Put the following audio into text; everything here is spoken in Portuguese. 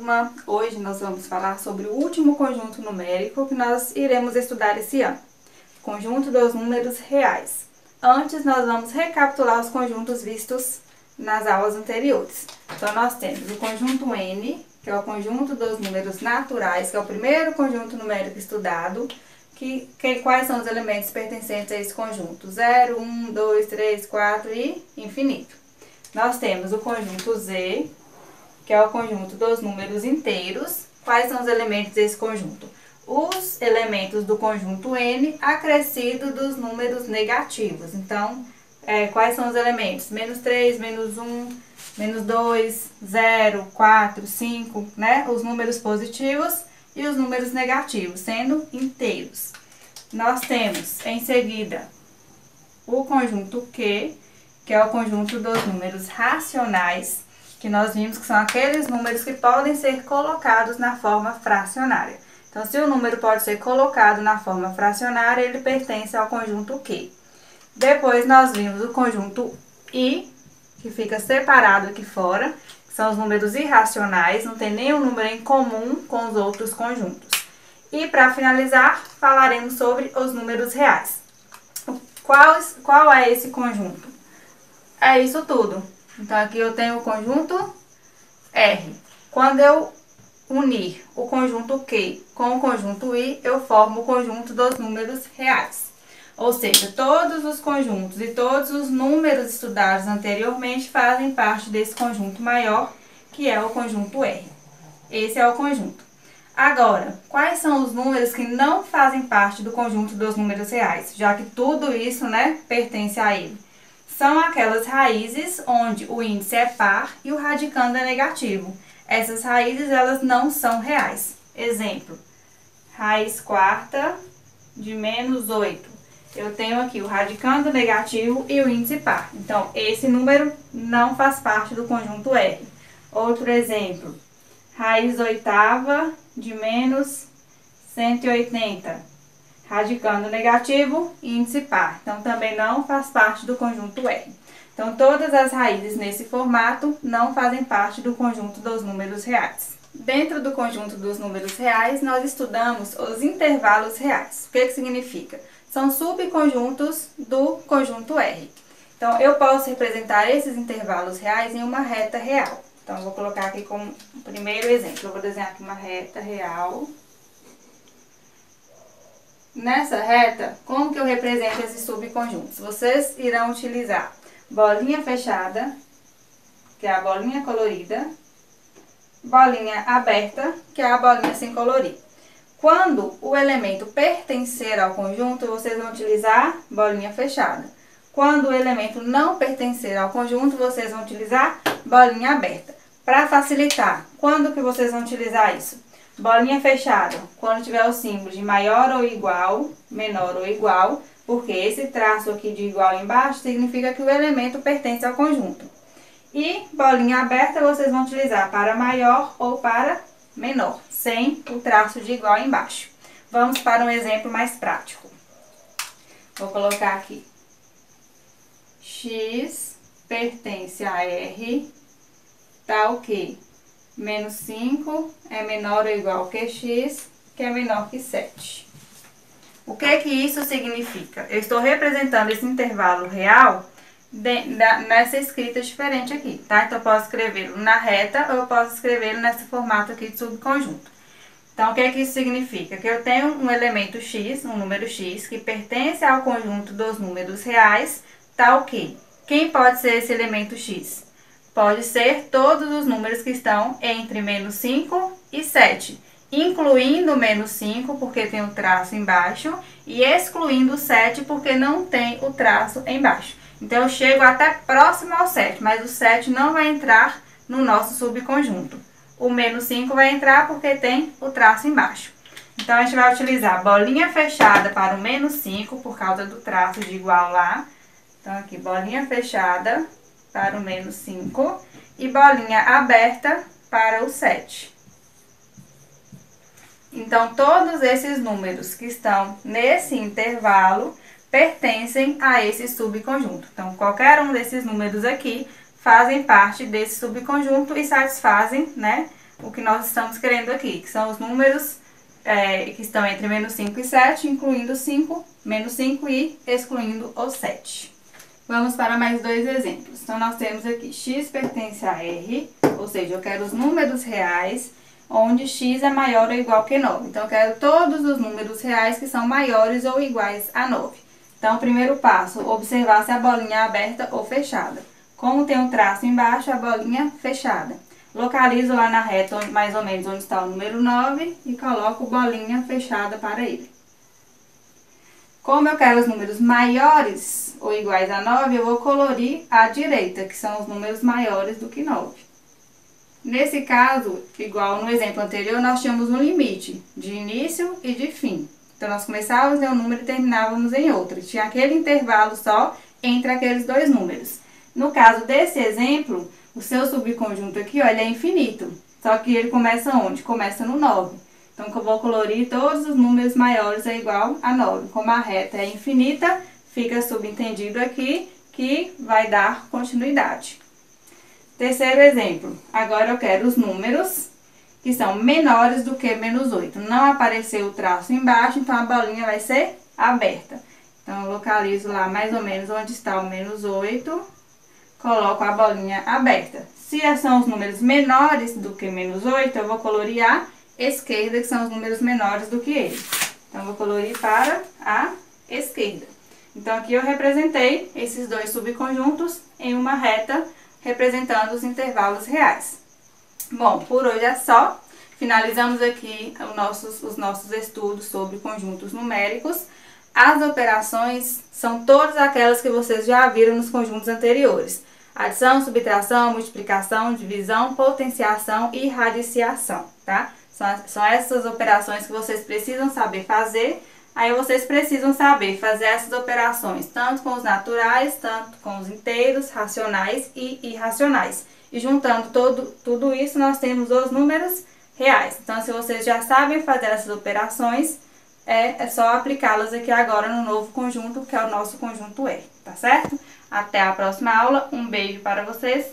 turma! Hoje nós vamos falar sobre o último conjunto numérico que nós iremos estudar esse ano, o conjunto dos números reais. Antes, nós vamos recapitular os conjuntos vistos nas aulas anteriores. Então, nós temos o conjunto N, que é o conjunto dos números naturais, que é o primeiro conjunto numérico estudado. Quais são os elementos pertencentes a esse conjunto? 0, 1, 2, 3, 4 e infinito. Nós temos o conjunto Z, que é o conjunto dos números inteiros. Quais são os elementos desse conjunto? Os elementos do conjunto N acrescido dos números negativos. Então, quais são os elementos? Menos 3, menos 1, menos 2, 0, 4, 5, né? Os números positivos e os números negativos, sendo inteiros. Nós temos, em seguida, o conjunto Q, que é o conjunto dos números racionais, que nós vimos que são aqueles números que podem ser colocados na forma fracionária. Então, se o número pode ser colocado na forma fracionária, ele pertence ao conjunto Q. Depois, nós vimos o conjunto I, que fica separado aqui fora, que são os números irracionais, não tem nenhum número em comum com os outros conjuntos. E, para finalizar, falaremos sobre os números reais. Qual é esse conjunto? É isso tudo. Então, aqui eu tenho o conjunto R. Quando eu unir o conjunto Q com o conjunto I, eu formo o conjunto dos números reais. Ou seja, todos os conjuntos e todos os números estudados anteriormente fazem parte desse conjunto maior, que é o conjunto R. Esse é o conjunto. Agora, quais são os números que não fazem parte do conjunto dos números reais? Já que tudo isso, né, pertence a ele. São aquelas raízes onde o índice é par e o radicando é negativo. Essas raízes, elas não são reais. Exemplo, raiz quarta de menos 8. Eu tenho aqui o radicando negativo e o índice par. Então, esse número não faz parte do conjunto R. Outro exemplo, raiz oitava de menos 180. Radicando negativo e índice par. Então, também não faz parte do conjunto R. Então, todas as raízes nesse formato não fazem parte do conjunto dos números reais. Dentro do conjunto dos números reais, nós estudamos os intervalos reais. O que significa? São subconjuntos do conjunto R. Então, eu posso representar esses intervalos reais em uma reta real. Então, eu vou colocar aqui como primeiro exemplo. Eu vou desenhar aqui uma reta real. Nessa reta, como que eu represento esses subconjuntos? Vocês irão utilizar bolinha fechada, que é a bolinha colorida, bolinha aberta, que é a bolinha sem colorir. Quando o elemento pertencer ao conjunto, vocês vão utilizar bolinha fechada. Quando o elemento não pertencer ao conjunto, vocês vão utilizar bolinha aberta. Para facilitar, quando que vocês vão utilizar isso? Bolinha fechada, quando tiver o símbolo de maior ou igual, menor ou igual, porque esse traço aqui de igual embaixo significa que o elemento pertence ao conjunto. E bolinha aberta vocês vão utilizar para maior ou para menor, sem o traço de igual embaixo. Vamos para um exemplo mais prático. Vou colocar aqui. X pertence a R, tal que menos 5 é menor ou igual que x, que é menor que 7. O que isso significa? Eu estou representando esse intervalo real nessa escrita diferente aqui, tá? Então, eu posso escrevê-lo na reta ou eu posso escrevê-lo nesse formato aqui de subconjunto. Então, o que isso significa? Que eu tenho um elemento x, um número x, que pertence ao conjunto dos números reais, tal que quem pode ser esse elemento x? Pode ser todos os números que estão entre menos 5 e 7, incluindo menos 5, porque tem o traço embaixo, e excluindo o 7, porque não tem o traço embaixo. Então, eu chego até próximo ao 7, mas o 7 não vai entrar no nosso subconjunto. O menos 5 vai entrar porque tem o traço embaixo. Então, a gente vai utilizar bolinha fechada para o menos 5, por causa do traço de igual lá. Então, aqui, bolinha fechada para o menos 5 e bolinha aberta para o 7. Então, todos esses números que estão nesse intervalo pertencem a esse subconjunto. Então, qualquer um desses números aqui fazem parte desse subconjunto e satisfazem, né, o que nós estamos querendo aqui, que são os números que estão entre menos 5 e 7, incluindo 5, menos 5 e excluindo o 7. Vamos para mais dois exemplos. Então, nós temos aqui x pertence a R, ou seja, eu quero os números reais, onde x é maior ou igual que 9. Então, eu quero todos os números reais que são maiores ou iguais a 9. Então, o primeiro passo, observar se a bolinha é aberta ou fechada. Como tem um traço embaixo, a bolinha fechada. Localizo lá na reta, mais ou menos, onde está o número 9 e coloco bolinha fechada para ele. Como eu quero os números maiores ou iguais a 9, eu vou colorir à direita, que são os números maiores do que 9. Nesse caso, igual no exemplo anterior, nós tínhamos um limite de início e de fim. Então, nós começávamos em um número e terminávamos em outro. Tinha aquele intervalo só entre aqueles dois números. No caso desse exemplo, o seu subconjunto aqui, ó, ele é infinito. Só que ele começa onde? Começa no 9. Então, eu vou colorir todos os números maiores é igual a 9. Como a reta é infinita, fica subentendido aqui que vai dar continuidade. Terceiro exemplo. Agora eu quero os números que são menores do que menos 8. Não apareceu o traço embaixo, então a bolinha vai ser aberta. Então, eu localizo lá mais ou menos onde está o menos 8. Coloco a bolinha aberta. Se são os números menores do que menos 8, eu vou colorir à esquerda, que são os números menores do que ele. Então, eu vou colorir para a esquerda. Então, aqui eu representei esses dois subconjuntos em uma reta, representando os intervalos reais. Bom, por hoje é só. Finalizamos aqui os nossos estudos sobre conjuntos numéricos. As operações são todas aquelas que vocês já viram nos conjuntos anteriores. Adição, subtração, multiplicação, divisão, potenciação e radiciação, tá? São essas operações que vocês precisam saber fazer. Aí vocês precisam saber fazer essas operações tanto com os naturais, tanto com os inteiros, racionais e irracionais. E juntando tudo isso, nós temos os números reais. Então, se vocês já sabem fazer essas operações, é só aplicá-las aqui agora no novo conjunto, que é o nosso conjunto R, tá certo? Até a próxima aula, um beijo para vocês.